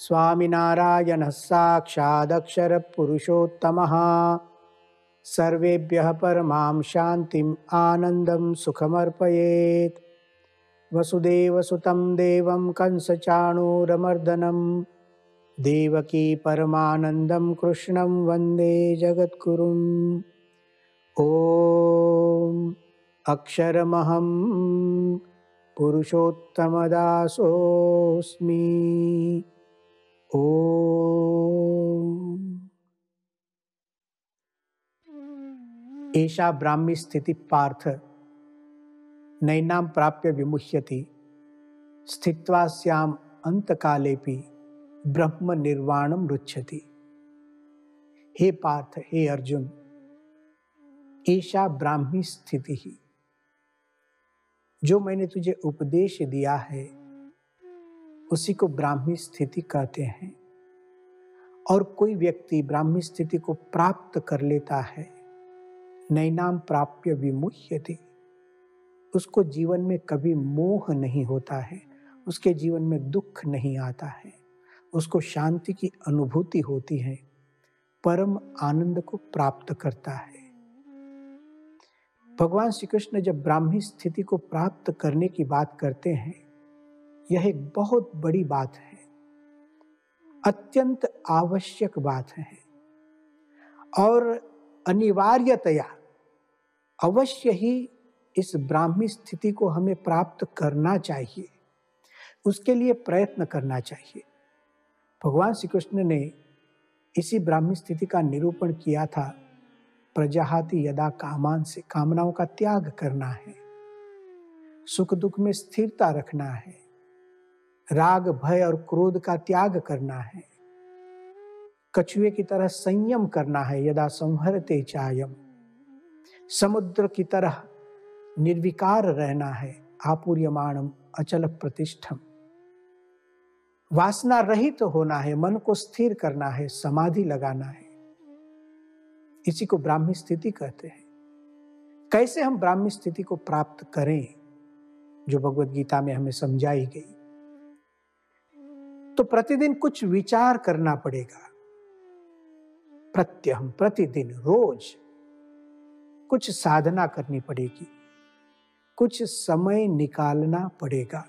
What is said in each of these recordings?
स्वामिनारायणः साक्षादक्षरपुरुषोत्तमः सर्वेभ्यः परमां शान्तिम् आनन्दं सुखमर्पयेत्। वसुदेवसुतं देवं कंसचाणूरमर्दनं देवकी परमानन्दं कृष्णं वन्दे जगद्गुरुम्। ॐ अक्षरमहं पुरुषोत्तमदासोऽस्मि। ॐ एषा ब्राह्मी स्थिति पार्थ नैनां प्राप्य विमुह्यति स्थित्वा स्याम् अंतकालेपि ब्रह्म निर्वाणं रुच्छति। हे पार्थ, हे अर्जुन, ऐसा ब्राह्मी स्थिति ही जो मैंने तुझे उपदेश दिया है उसी को ब्राह्मी स्थिति कहते हैं। और कोई व्यक्ति ब्राह्मी स्थिति को प्राप्त कर लेता है, नैनाम प्राप्य विमुह्यति, उसको जीवन में कभी मोह नहीं होता है, उसके जीवन में दुख नहीं आता है, उसको शांति की अनुभूति होती है, परम आनंद को प्राप्त करता है। भगवान श्री कृष्ण जब ब्राह्मी स्थिति को प्राप्त करने की बात करते हैं, यह एक बहुत बड़ी बात है, अत्यंत आवश्यक बात है और अनिवार्यतया अवश्य ही इस ब्राह्मी स्थिति को हमें प्राप्त करना चाहिए, उसके लिए प्रयत्न करना चाहिए। भगवान श्री कृष्ण ने इसी ब्राह्मी स्थिति का निरूपण किया था, प्रजाहाति यदा कामान, से कामनाओं का त्याग करना है, सुख दुख में स्थिरता रखना है, राग भय और क्रोध का त्याग करना है, कछुए की तरह संयम करना है, यदा संहरते चायम, समुद्र की तरह निर्विकार रहना है, आपूर्यमाणम अचल प्रतिष्ठम, वासना रहित होना है, मन को स्थिर करना है, समाधि लगाना है। इसी को ब्राह्मी स्थिति कहते हैं। कैसे हम ब्राह्मी स्थिति को प्राप्त करें, जो भगवद गीता में हमें समझाई गई, तो प्रतिदिन कुछ विचार करना पड़ेगा। प्रत्यहम, प्रतिदिन, रोज कुछ साधना करनी पड़ेगी, कुछ समय निकालना पड़ेगा।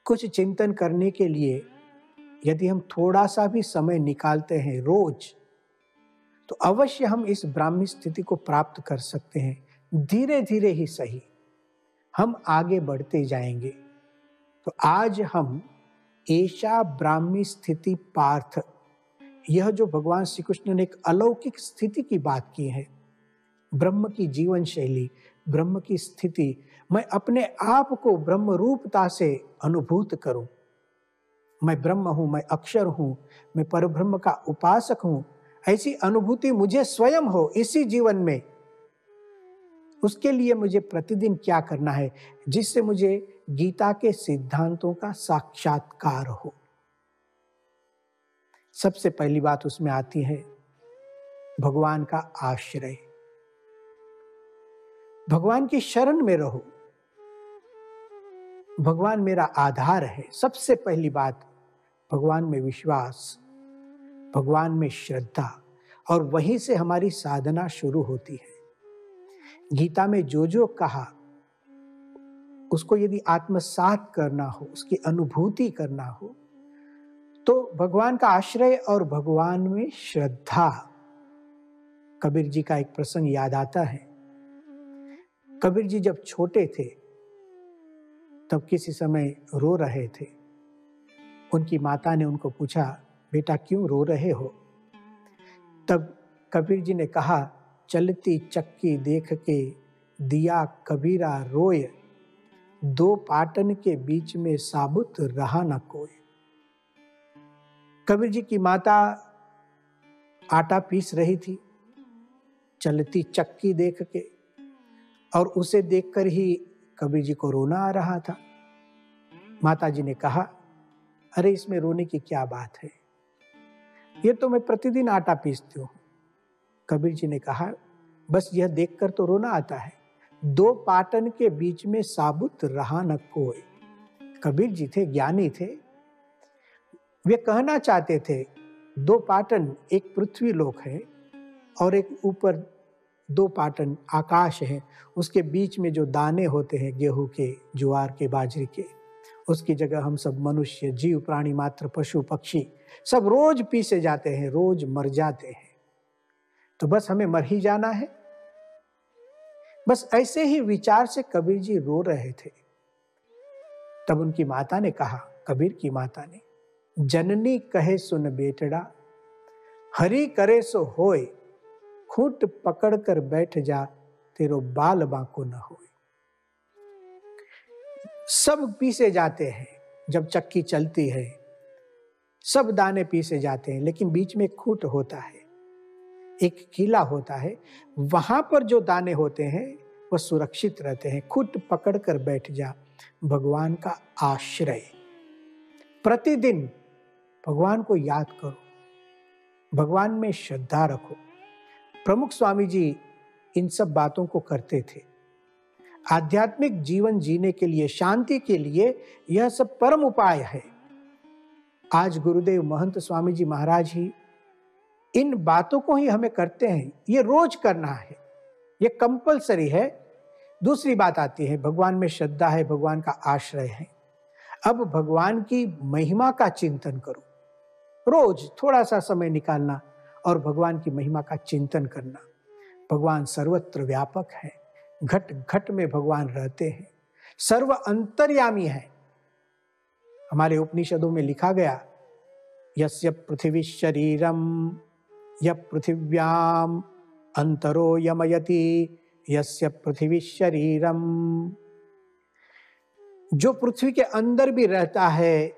कुछ चिंतन करने के लिए यदि हम थोड़ा सा भी समय निकालते हैं रोज, तो अवश्य हम इस ब्राह्मी स्थिति को प्राप्त कर सकते हैं। धीरे धीरे ही सही, हम आगे बढ़ते जाएंगे। तो आज हम ऐसा ब्राह्मी स्थिति पार्थ, यह जो भगवान श्री कृष्ण ने एक अलौकिक स्थिति की बात की है, ब्रह्म की जीवन शैली, ब्रह्म की स्थिति, मैं अपने आप को ब्रह्म रूपता से अनुभूत करूं। मैं ब्रह्म हूं, मैं अक्षर हूं, मैं परब्रह्म का उपासक हूं, ऐसी अनुभूति मुझे स्वयं हो इसी जीवन में। उसके लिए मुझे प्रतिदिन क्या करना है, जिससे मुझे गीता के सिद्धांतों का साक्षात्कार हो। सबसे पहली बात उसमें आती है भगवान का आश्रय। भगवान की शरण में रहो, भगवान मेरा आधार है। सबसे पहली बात, भगवान में विश्वास, भगवान में श्रद्धा, और वहीं से हमारी साधना शुरू होती है। गीता में जो जो कहा उसको यदि आत्मसात करना हो, उसकी अनुभूति करना हो, तो भगवान का आश्रय और भगवान में श्रद्धा। कबीर जी का एक प्रसंग याद आता है। कबीर जी जब छोटे थे तब किसी समय रो रहे थे। उनकी माता ने उनको पूछा, बेटा क्यों रो रहे हो? तब कबीर जी ने कहा, चलती चक्की देख के दिया कबीरा रोय, दो पाटन के बीच में साबुत रहा न कोई। कबीर जी की माता आटा पीस रही थी, चलती चक्की देख के, और उसे देखकर ही कबीर जी को रोना आ रहा था। माता जी ने कहा, अरे इसमें रोने की क्या बात है, ये तो मैं प्रतिदिन आटा पीसती हूँ। कबीर जी ने कहा, बस यह देखकर तो रोना आता है, दो पाटन के बीच में साबुत रहा न कोई। कबीर जी थे, ज्ञानी थे, वे कहना चाहते थे, दो पाटन, एक पृथ्वी लोक है और एक ऊपर दो पाटन आकाश है, उसके बीच में जो दाने होते हैं गेहूं के, ज्वार के, बाजरे के, उसकी जगह हम सब मनुष्य, जीव, प्राणी मात्र, पशु पक्षी सब रोज पीसे जाते हैं, रोज मर जाते हैं। तो बस हमें मर ही जाना है। बस ऐसे ही विचार से कबीर जी रो रहे थे। तब उनकी माता ने कहा, कबीर की माता ने, जननी कहे सुन बेटड़ा, हरि करे सो होए, खूंट पकड़ कर बैठ जा, तेरो बाल बांको न होए। सब पीसे जाते हैं, जब चक्की चलती है सब दाने पीसे जाते हैं, लेकिन बीच में एक खूंट होता है, एक कीला होता है, वहां पर जो दाने होते हैं वह सुरक्षित रहते हैं। खूंट पकड़ कर बैठ जा, भगवान का आश्रय। प्रतिदिन भगवान को याद करो, भगवान में श्रद्धा रखो। प्रमुख स्वामी जी इन सब बातों को करते थे। आध्यात्मिक जीवन जीने के लिए, शांति के लिए यह सब परम उपाय है। आज गुरुदेव महंत स्वामी जी महाराज ही इन बातों को ही हमें करते हैं। ये रोज करना है, ये कंपलसरी है। दूसरी बात आती है, भगवान में श्रद्धा है, भगवान का आश्रय है। अब भगवान की महिमा का चिंतन करो, रोज थोड़ा सा समय निकालना और भगवान की महिमा का चिंतन करना। भगवान सर्वत्र व्यापक है, घट घट में भगवान रहते हैं, सर्व अंतर्यामी है। हमारे उपनिषदों में लिखा गया, यस्य पृथ्वी शरीरम य पृथिव्याम अंतरो यमयति, यस्य पृथ्वी शरीरम। जो पृथ्वी के अंदर भी रहता है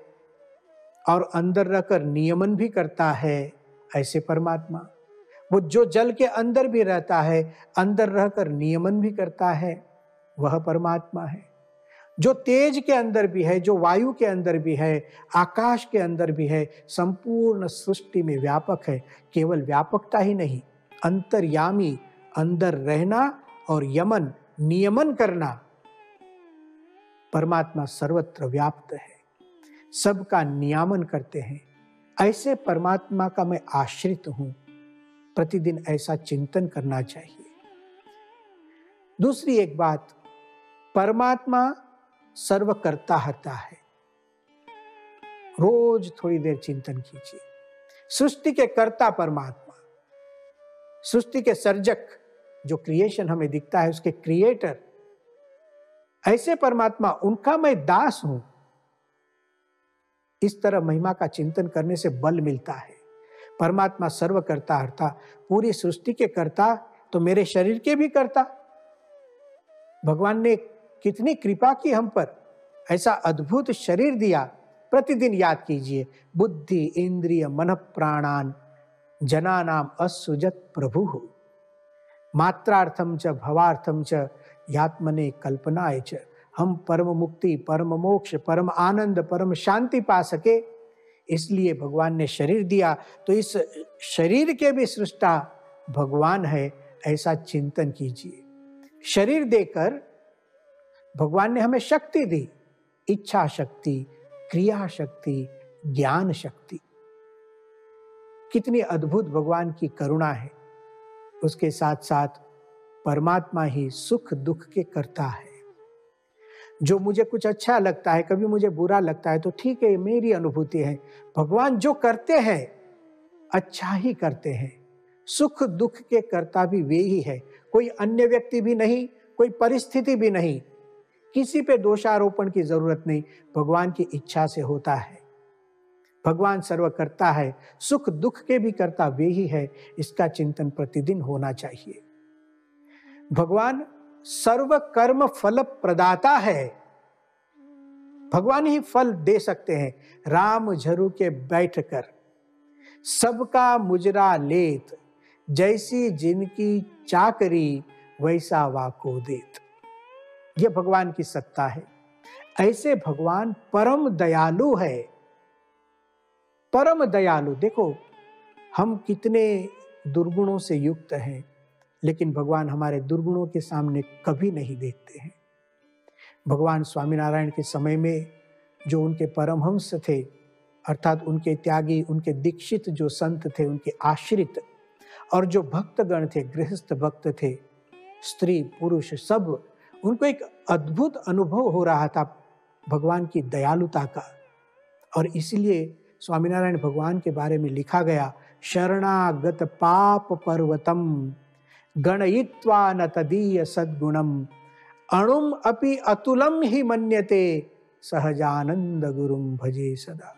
और अंदर रहकर नियमन भी करता है, ऐसे परमात्मा। वो जो जल के अंदर भी रहता है, अंदर रहकर नियमन भी करता है, वह परमात्मा है। जो तेज के अंदर भी है, जो वायु के अंदर भी है, आकाश के अंदर भी है, संपूर्ण सृष्टि में व्यापक है। केवल व्यापकता ही नहीं, अंतर्यामी, अंदर रहना और यमन, नियमन करना। परमात्मा सर्वत्र व्याप्त है, सबका नियामन करते हैं। ऐसे परमात्मा का मैं आश्रित हूं। प्रतिदिन ऐसा चिंतन करना चाहिए। दूसरी एक बात, परमात्मा सर्वकर्ता हर्ता है। रोज थोड़ी देर चिंतन कीजिए। सृष्टि के कर्ता परमात्मा, सृष्टि के सर्जक, जो क्रिएशन हमें दिखता है उसके क्रिएटर, ऐसे परमात्मा, उनका मैं दास हूं। इस तरह महिमा का चिंतन करने से बल मिलता है। परमात्मा सर्वकर्ता हर्ता, पूरी सृष्टि के कर्ता तो मेरे शरीर के भी कर्ता। भगवान ने कितनी कृपा की हम पर, ऐसा अद्भुत शरीर दिया। प्रतिदिन याद कीजिए, बुद्धि इंद्रिय मन प्राणान जनानाम असुजत प्रभु, मात्रार्थम च भवार्थम च यात्मने कल्पनाय च। हम परम मुक्ति, परम मोक्ष, परम आनंद, परम शांति पा सके, इसलिए भगवान ने शरीर दिया। तो इस शरीर के भी सृष्टा भगवान है, ऐसा चिंतन कीजिए। शरीर देकर भगवान ने हमें शक्ति दी, इच्छा शक्ति, क्रिया शक्ति, ज्ञान शक्ति। कितनी अद्भुत भगवान की करुणा है। उसके साथ साथ परमात्मा ही सुख दुख के कर्ता है। जो मुझे कुछ अच्छा लगता है, कभी मुझे बुरा लगता है, तो ठीक है, मेरी अनुभूति है। भगवान जो करते हैं अच्छा ही करते हैं। सुख दुख के कर्ता भी वे ही है, कोई अन्य व्यक्ति भी नहीं, कोई परिस्थिति भी नहीं। किसी पे दोषारोपण की जरूरत नहीं, भगवान की इच्छा से होता है। भगवान सर्वकर्ता है, सुख दुख के भी कर्ता वे ही है। इसका चिंतन प्रतिदिन होना चाहिए। भगवान सर्व कर्म फल प्रदाता है। भगवान ही फल दे सकते हैं। राम झरू के बैठकर सबका मुजरा लेत, जैसी जिनकी चाकरी वैसा वाको देत। यह भगवान की सत्ता है। ऐसे भगवान परम दयालु है, परम दयालु। देखो हम कितने दुर्गुणों से युक्त हैं, लेकिन भगवान हमारे दुर्गुणों के सामने कभी नहीं देखते हैं। भगवान स्वामीनारायण के समय में जो उनके परमहंस थे, अर्थात उनके त्यागी, उनके दीक्षित जो संत थे, उनके आश्रित और जो भक्तगण थे, गृहस्थ भक्त थे, स्त्री पुरुष सब, उनको एक अद्भुत अनुभव हो रहा था भगवान की दयालुता का। और इसलिए स्वामीनारायण भगवान के बारे में लिखा गया, शरणागत पाप पर्वतम गणयित्वा न तदीय सद्गुणम अणुम अपि अतुलम ही मन्यते सहजानंद गुरुम भजे सदा।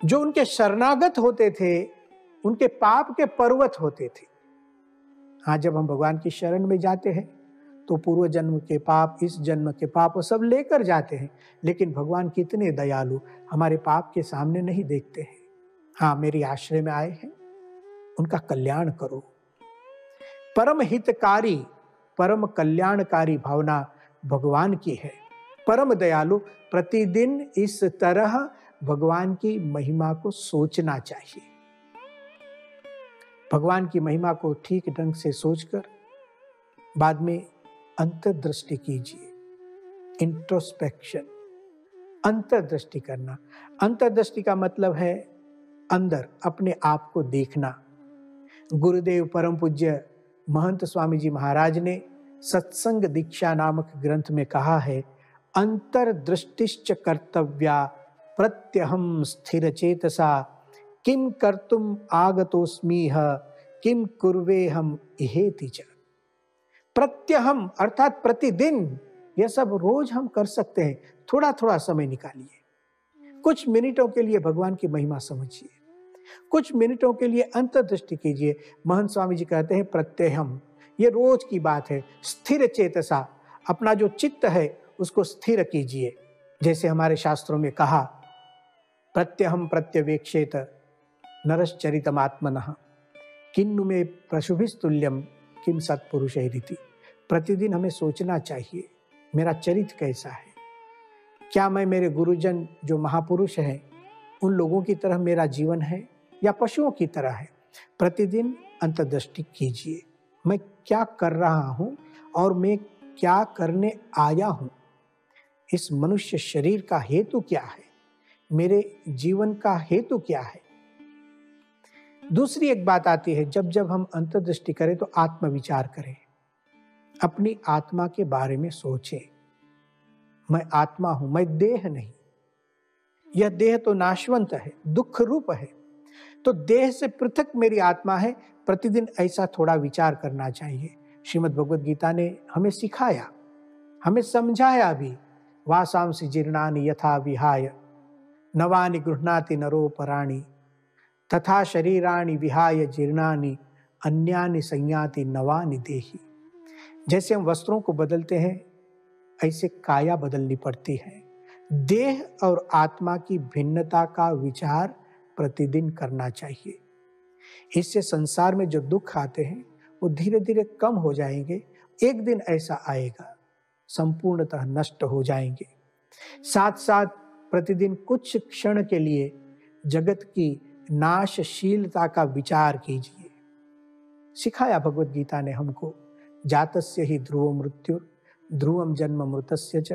जो उनके शरणागत होते थे, उनके पाप के पर्वत होते थे। हाँ, जब हम भगवान की शरण में जाते हैं तो पूर्व जन्म के पाप, इस जन्म के पाप, वो सब लेकर जाते हैं, लेकिन भगवान कितने दयालु, हमारे पाप के सामने नहीं देखते हैं। हाँ, मेरे आश्रय में आए हैं, उनका कल्याण करो। परम हितकारी, परम कल्याणकारी भावना भगवान की है, परम दयालु। प्रतिदिन इस तरह भगवान की महिमा को सोचना चाहिए। भगवान की महिमा को ठीक ढंग से सोचकर बाद में अंतर्दृष्टि कीजिए। इंट्रोस्पेक्शन, अंतर्दृष्टि करना। अंतर्दृष्टि का मतलब है अंदर अपने आप को देखना। गुरुदेव परम पूज्य महंत स्वामी जी महाराज ने सत्संग दीक्षा नामक ग्रंथ में कहा है, अंतर्दृष्टिश्च कर्तव्या प्रत्यहम स्थिर चेतसा किम कर्तुम आगतोस्मीह किम कुर्वेहम इहेति च। प्रत्यहम अर्थात प्रतिदिन, यह सब रोज हम कर सकते हैं। थोड़ा थोड़ा समय निकालिए, कुछ मिनटों के लिए भगवान की महिमा समझिए, कुछ मिनटों के लिए अंतर्दृष्टि कीजिए। महंत स्वामी जी कहते हैं प्रत्यहम, ये रोज की बात है। स्थिर चेतसा, अपना जो चित्त है उसको स्थिर कीजिए। जैसे हमारे शास्त्रों में कहा, प्रत्यहम प्रत्यवेक्षेत नरश्चरितमात्मनः किन्नु में प्रशुभिस्तुल्यम किम सत्पुरुषैरिति। प्रतिदिन हमें सोचना चाहिए, मेरा चरित्र कैसा है, क्या मैं मेरे गुरुजन जो महापुरुष हैं उन लोगों की तरह मेरा जीवन है या पशुओं की तरह है। प्रतिदिन अंतर्दृष्टि कीजिए, मैं क्या कर रहा हूं और मैं क्या करने आया हूं। इस मनुष्य शरीर का हेतु क्या है, मेरे जीवन का हेतु क्या है। दूसरी एक बात आती है, जब जब हम अंतर्दृष्टि करें तो आत्मविचार करें, अपनी आत्मा के बारे में सोचें। मैं आत्मा हूं, मैं देह नहीं। यह देह तो नाशवंत है, दुख रूप है, तो देह से पृथक मेरी आत्मा है। प्रतिदिन ऐसा थोड़ा विचार करना चाहिए। श्रीमद् भगवद गीता ने हमें सिखाया, हमें समझाया भी, वासांसि जीर्णानि यथा विहाय नवानि गृह्णाति नरोपराणि तथा शरीराणि विहाय जीर्णानि अन्यानि संयाति नवानि देहि। जैसे हम वस्त्रों को बदलते हैं, ऐसे काया बदलनी पड़ती है। देह और आत्मा की भिन्नता का विचार प्रतिदिन करना चाहिए। इससे संसार में जो दुख आते हैं वो धीरे धीरे कम हो जाएंगे। एक दिन ऐसा आएगा संपूर्णतः नष्ट हो जाएंगे। साथ साथ प्रतिदिन कुछ क्षण के लिए जगत की नाशशीलता का विचार कीजिए। सिखाया भगवद गीता ने हमको, जातस्य ही ध्रुव मृत्यु ध्रुवम जन्म मृतस्य च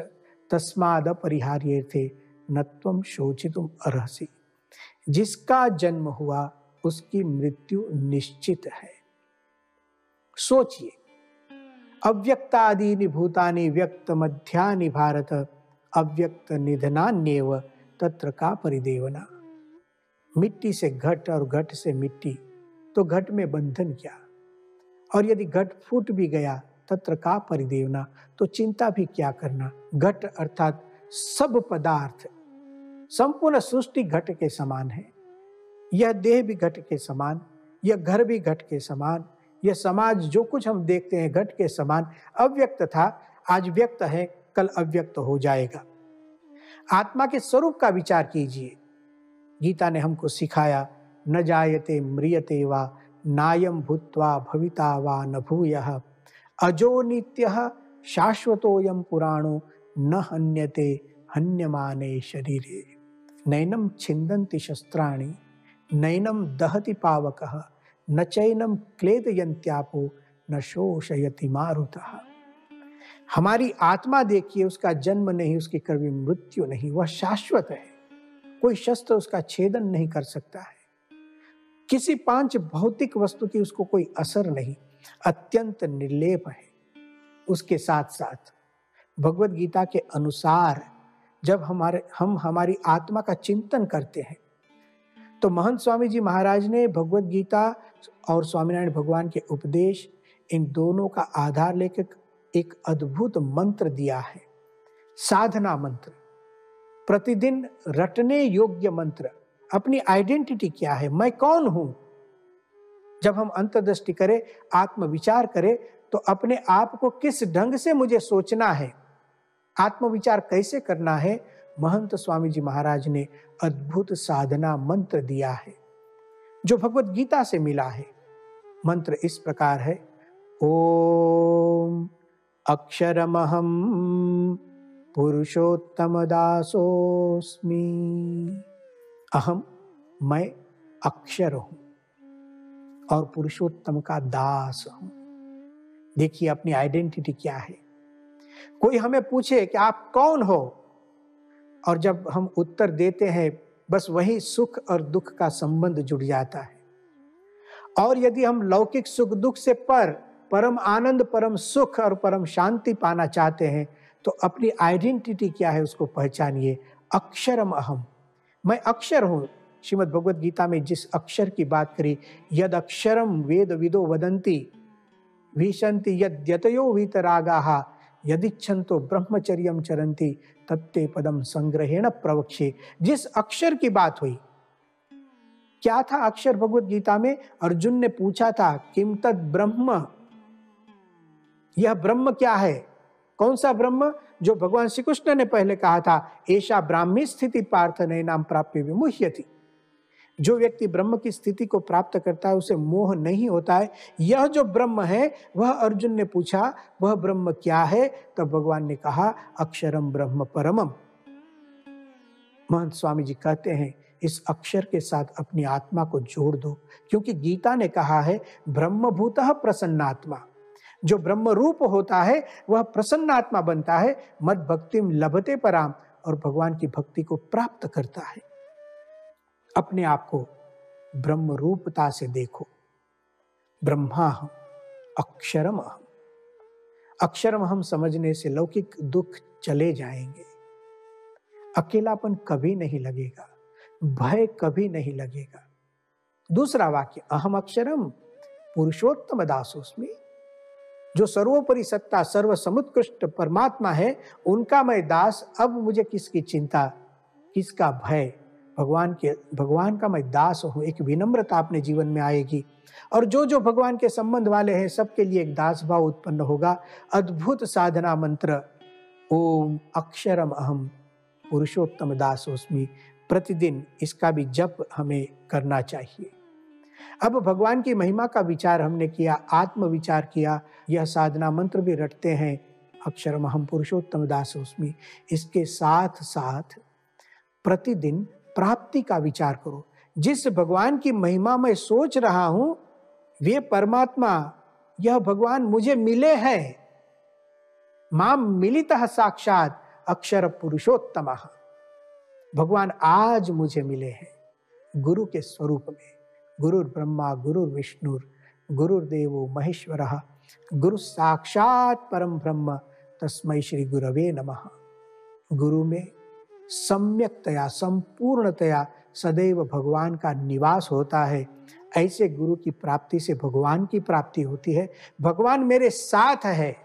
तस्माद अपरिहार्येर्थे नत्वम शोचितुम अर्हसि। जिसका जन्म हुआ उसकी मृत्यु निश्चित है। सोचिए, अव्यक्तादीनि भूतानि व्यक्त मध्यानि भारत अव्यक्त निधनान्येव तत्र का परिदेवना। मिट्टी से घट और घट से मिट्टी, तो घट में बंधन क्या, और यदि घट फूट भी गया तत्र का परिदेवना, तो चिंता भी क्या करना। घट अर्थात सब पदार्थ, संपूर्ण सृष्टि घट के समान है। यह देह भी घट के समान, यह घर भी घट के समान, यह समाज जो कुछ हम देखते हैं घट के समान। अव्यक्त था, आज व्यक्त है, कल अव्यक्त हो जाएगा। आत्मा के स्वरूप का विचार कीजिए। गीता ने हमको सिखाया, न जायते म्रियते वा नायम भूत्वा भविता वा न भूयः अजो नित्यः शाश्वतोयम पुराणो न हन्यते हन्यमाने शरीरे। नैनम छिन्दन्ति शस्त्राणि नैनम दहति पावकः न चैनम क्लेदयन्त्यापो न शोषयति मारुतः। हमारी आत्मा देखिए, उसका जन्म नहीं, उसकी कभी मृत्यु नहीं, वह शाश्वत है। कोई शस्त्र उसका छेदन नहीं कर सकता है, किसी पांच भौतिक वस्तु की उसको कोई असर नहीं, अत्यंत निर्लेप है। उसके साथ साथ भगवत गीता के अनुसार जब हम हमारी आत्मा का चिंतन करते हैं तो महंत स्वामी जी महाराज ने भगवत गीता और स्वामीनारायण भगवान के उपदेश, इन दोनों का आधार लेकर एक अद्भुत मंत्र दिया है, साधना मंत्र, प्रतिदिन रटने योग्य मंत्र। अपनी आइडेंटिटी क्या है, मैं कौन हूं। जब हम अंतर्दृष्टि करें, आत्मविचार करें, तो अपने आप को किस ढंग से मुझे सोचना है, आत्मविचार कैसे करना है, महंत स्वामी जी महाराज ने अद्भुत साधना मंत्र दिया है जो भगवत गीता से मिला है। मंत्र इस प्रकार है, ओम अक्षरमहम पुरुषोत्तम दासोस्मि। अहम, मैं अक्षर हूं और पुरुषोत्तम का दास हूं। देखिए अपनी आइडेंटिटी क्या है। कोई हमें पूछे कि आप कौन हो, और जब हम उत्तर देते हैं बस वही सुख और दुख का संबंध जुड़ जाता है। और यदि हम लौकिक सुख दुख से परम आनंद, परम सुख और परम शांति पाना चाहते हैं तो अपनी आइडेंटिटी क्या है उसको पहचानिए। अक्षरम अहम, मैं अक्षर हूं। श्रीमद् भगवत गीता में जिस अक्षर की बात करी, यद अक्षरम वेद विदो वदंती विशंति यद्यतयो वीतरागाः यदिच्छन्तो ब्रह्मचर्यम चरन्ति तत्ते पदम संग्रहेण प्रवक्षे। जिस अक्षर की बात हुई, क्या था अक्षर भगवत गीता में? अर्जुन ने पूछा था किम तद ब्रह्म, यह ब्रह्म क्या है? कौन सा ब्रह्म? जो भगवान श्री कृष्ण ने पहले कहा था, एषा ब्राह्मी स्थिति पार्थ नैनाम प्राप्य विमुह्यति। जो व्यक्ति ब्रह्म की स्थिति को प्राप्त करता है उसे मोह नहीं होता है। यह जो ब्रह्म है वह, अर्जुन ने पूछा, वह ब्रह्म क्या है? तब भगवान ने कहा अक्षरम ब्रह्म परमम। महंत स्वामी जी कहते हैं इस अक्षर के साथ अपनी आत्मा को जोड़ दो, क्योंकि गीता ने कहा है ब्रह्मभूतः प्रसन्नात्मा। जो ब्रह्म रूप होता है वह प्रसन्नात्मा बनता है, मद भक्तिम लभते पराम, और भगवान की भक्ति को प्राप्त करता है। अपने आप को ब्रह्म रूपता से देखो। ब्रह्माहम अक्षरम अहम। अक्षरम हम समझने से लौकिक दुख चले जाएंगे, अकेलापन कभी नहीं लगेगा, भय कभी नहीं लगेगा। दूसरा वाक्य, अहम अक्षरम पुरुषोत्तम दासोस्मि। जो सर्वोपरि सत्ता, सर्व समुत्कृष्ट परमात्मा है, उनका मैं दास। अब मुझे किसकी चिंता, किसका भय? भगवान का मैं दास हूं। एक विनम्रता अपने जीवन में आएगी, और जो जो भगवान के संबंध वाले हैं सबके लिए एक दास भाव उत्पन्न होगा। अद्भुत साधना मंत्र ओम अक्षरम अहम पुरुषोत्तम दासोस्मि। प्रतिदिन इसका भी जप हमें करना चाहिए। अब भगवान की महिमा का विचार हमने किया, आत्म विचार किया, यह साधना मंत्र भी रटते हैं, अक्षरम अहम पुरुषोत्तम दासोस्मि। इसके साथ साथ प्रतिदिन प्राप्ति का विचार करो। जिस भगवान की महिमा मैं सोच रहा हूं, वे परमात्मा, यह भगवान मुझे मिले हैं। माम मिलितः साक्षात अक्षर पुरुषोत्तमः। भगवान आज मुझे मिले हैं गुरु के स्वरूप में। गुरुर ब्रह्मा गुरुर विष्णुर गुरुर्देवो महेश्वरः गुरु साक्षात परम ब्रह्म तस्मै श्री गुरवे नमः। गुरु में सम्यकतया, संपूर्णतया सदैव भगवान का निवास होता है। ऐसे गुरु की प्राप्ति से भगवान की प्राप्ति होती है। भगवान मेरे साथ है,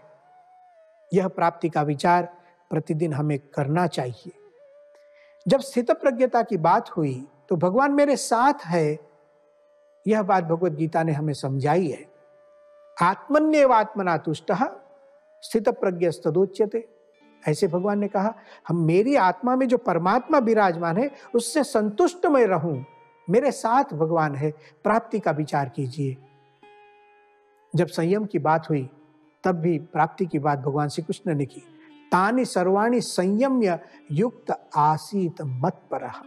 यह प्राप्ति का विचार प्रतिदिन हमें करना चाहिए। जब स्थित प्रज्ञता की बात हुई तो भगवान मेरे साथ है, यह बात भगवत गीता ने हमें समझाई है। आत्मन्येवात्मना तुष्टः स्थित प्रज्ञस्तदोच्यते। ऐसे भगवान ने कहा, हम मेरी आत्मा में जो परमात्मा विराजमान है उससे संतुष्ट मैं रहूं, मेरे साथ भगवान है। प्राप्ति का विचार कीजिए। जब संयम की बात हुई तब भी प्राप्ति की बात भगवान श्री कृष्ण ने की। तानि सर्वाणि संयम्य युक्त आसीत मत्परः।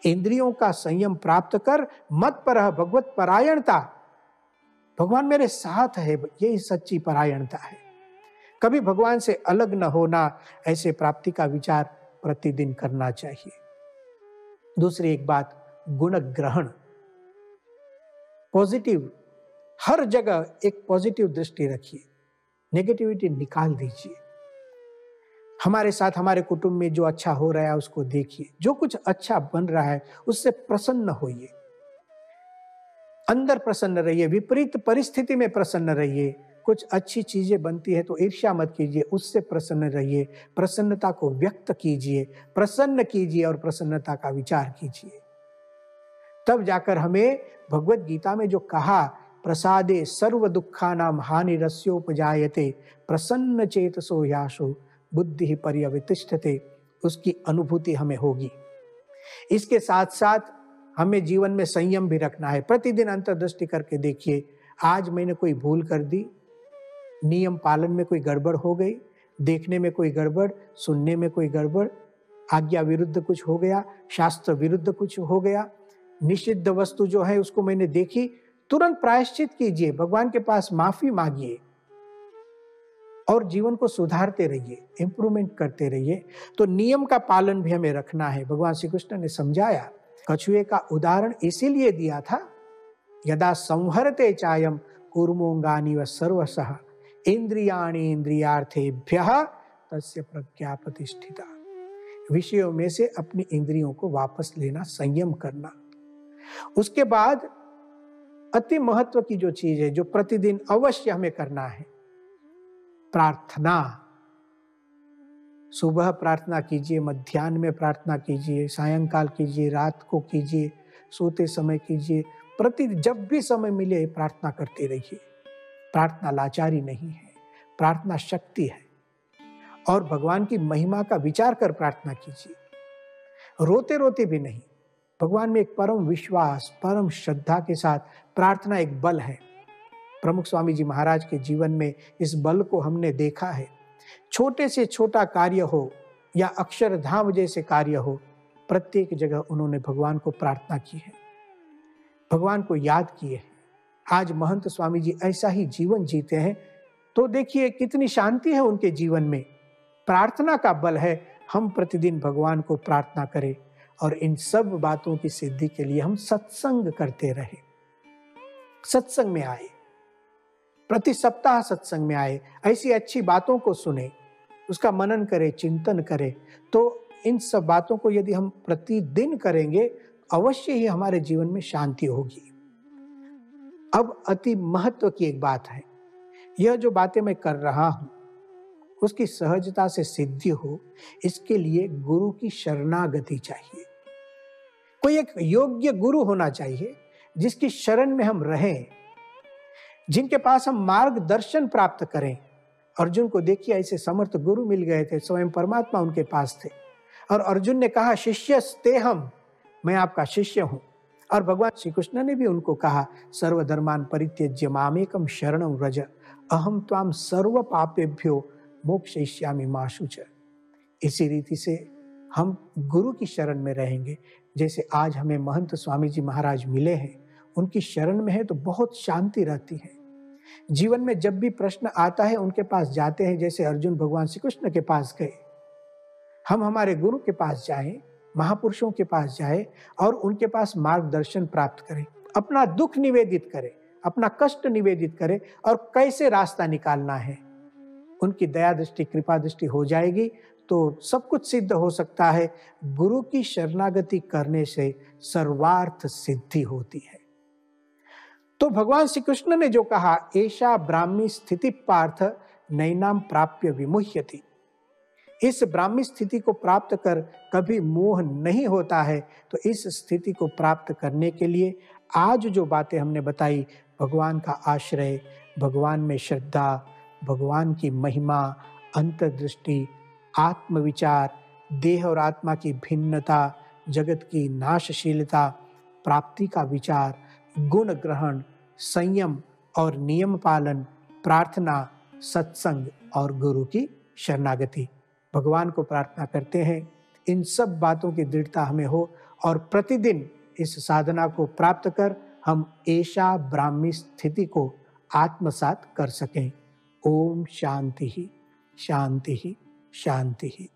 इंद्रियों का संयम प्राप्त कर मत्परः, भगवत परायणता। भगवान मेरे साथ है, यही सच्ची परायणता है। कभी भगवान से अलग न होना, ऐसे प्राप्ति का विचार प्रतिदिन करना चाहिए। दूसरी एक बात, गुण ग्रहण, पॉजिटिव, हर जगह एक पॉजिटिव दृष्टि रखिए, नेगेटिविटी निकाल दीजिए। हमारे साथ हमारे कुटुंब में जो अच्छा हो रहा है उसको देखिए, जो कुछ अच्छा बन रहा है उससे प्रसन्न होइए, अंदर प्रसन्न रहिए, विपरीत परिस्थिति में प्रसन्न रहिए। कुछ अच्छी चीजें बनती है तो ईर्ष्या मत कीजिए, उससे प्रसन्न रहिए, प्रसन्नता को व्यक्त कीजिए, प्रसन्न कीजिए और प्रसन्नता का विचार कीजिए। तब जाकर हमें भगवत गीता में जो कहा, प्रसादे सर्व दुखानाम हानिरस्योपजायते प्रसन्न चेतसो यासो बुद्धि पर्यवतिष्ठते, उसकी अनुभूति हमें होगी। इसके साथ साथ हमें जीवन में संयम भी रखना है। प्रतिदिन अंतर्दृष्टि करके देखिए, आज मैंने कोई भूल कर दी, नियम पालन में कोई गड़बड़ हो गई, देखने में कोई गड़बड़, सुनने में कोई गड़बड़, आज्ञा विरुद्ध कुछ हो गया, शास्त्र विरुद्ध कुछ हो गया, निषिद्ध वस्तु जो है उसको मैंने देखी, तुरंत प्रायश्चित कीजिए, भगवान के पास माफी मांगिए और जीवन को सुधारते रहिए, इंप्रूवमेंट करते रहिए। तो नियम का पालन भी हमें रखना है। भगवान श्री कृष्ण ने समझाया, कछुए का उदाहरण इसीलिए दिया था, यदा संहरते चायम कूर्मोंगानि व सर्वशः इंद्रियाणि इंद्रियार्थेभ्यः तस्य प्रज्ञा प्रतिष्ठिता। विषयों में से अपनी इंद्रियों को वापस लेना, संयम करना। उसके बाद अति महत्व की जो चीज है, जो प्रतिदिन अवश्य हमें करना है, प्रार्थना। सुबह प्रार्थना कीजिए, मध्याह्न में प्रार्थना कीजिए, सायंकाल कीजिए, रात को कीजिए, सोते समय कीजिए, जब भी समय मिले प्रार्थना करते रहिए। प्रार्थना लाचारी नहीं है, प्रार्थना शक्ति है। और भगवान की महिमा का विचार कर प्रार्थना कीजिए, रोते रोते भी नहीं। भगवान में एक परम विश्वास, परम श्रद्धा के साथ प्रार्थना एक बल है। प्रमुख स्वामी जी महाराज के जीवन में इस बल को हमने देखा है। छोटे से छोटा कार्य हो या अक्षरधाम जैसे कार्य हो, प्रत्येक जगह उन्होंने भगवान को प्रार्थना की है, भगवान को याद किए हैं। आज महंत स्वामी जी ऐसा ही जीवन जीते हैं, तो देखिए कितनी शांति है उनके जीवन में। प्रार्थना का बल है। हम प्रतिदिन भगवान को प्रार्थना करें और इन सब बातों की सिद्धि के लिए हम सत्संग करते रहे, सत्संग में आए, प्रति सप्ताह सत्संग में आए, ऐसी अच्छी बातों को सुने, उसका मनन करें, चिंतन करें। तो इन सब बातों को यदि हम प्रतिदिन करेंगे, अवश्य ही हमारे जीवन में शांति होगी। अब अति महत्व की एक बात है, यह जो बातें मैं कर रहा हूं उसकी सहजता से सिद्धि हो, इसके लिए गुरु की शरणागति चाहिए। कोई एक योग्य गुरु होना चाहिए जिसकी शरण में हम रहें, जिनके पास हम मार्गदर्शन प्राप्त करें। अर्जुन को देखिए, ऐसे समर्थ गुरु मिल गए थे, स्वयं परमात्मा उनके पास थे। और अर्जुन ने कहा, शिष्यस्तेहम्, मैं आपका शिष्य हूं। और भगवान श्री कृष्ण ने भी उनको कहा, सर्वधर्मान परित्यज्य मामेकम शरणं व्रज अहम त्वाम सर्व पापेभ्यो मोक्षयिष्यामि मा शुचः। इसी रीति से हम गुरु की शरण में रहेंगे। जैसे आज हमें महंत स्वामी जी महाराज मिले हैं, उनकी शरण में है तो बहुत शांति रहती है। जीवन में जब भी प्रश्न आता है उनके पास जाते हैं, जैसे अर्जुन भगवान श्री कृष्ण के पास गए। हम हमारे गुरु के पास जाएं, महापुरुषों के पास जाएं और उनके पास मार्गदर्शन प्राप्त करें, अपना दुख निवेदित करें, अपना कष्ट निवेदित करें और कैसे रास्ता निकालना है। उनकी दया दृष्टि, कृपा दृष्टि हो जाएगी तो सब कुछ सिद्ध हो सकता है। गुरु की शरणागति करने से सर्वार्थ सिद्धि होती है। तो भगवान श्री कृष्ण ने जो कहा, एषा ब्राह्मी स्थिति पार्थ नैनाम प्राप्य विमुह्यति, इस ब्राह्मी स्थिति को प्राप्त कर कभी मोह नहीं होता है। तो इस स्थिति को प्राप्त करने के लिए आज जो बातें हमने बताई, भगवान का आश्रय, भगवान में श्रद्धा, भगवान की महिमा, अंतर्दृष्टि, आत्मविचार, देह और आत्मा की भिन्नता, जगत की नाशशीलता, प्राप्ति का विचार, गुण ग्रहण, संयम और नियम पालन, प्रार्थना, सत्संग और गुरु की शरणागति। भगवान को प्रार्थना करते हैं इन सब बातों की दृढ़ता हमें हो और प्रतिदिन इस साधना को प्राप्त कर हम ऐसा ब्राह्मी स्थिति को आत्मसात कर सकें। ओम शांति ही शांति ही शांति ही।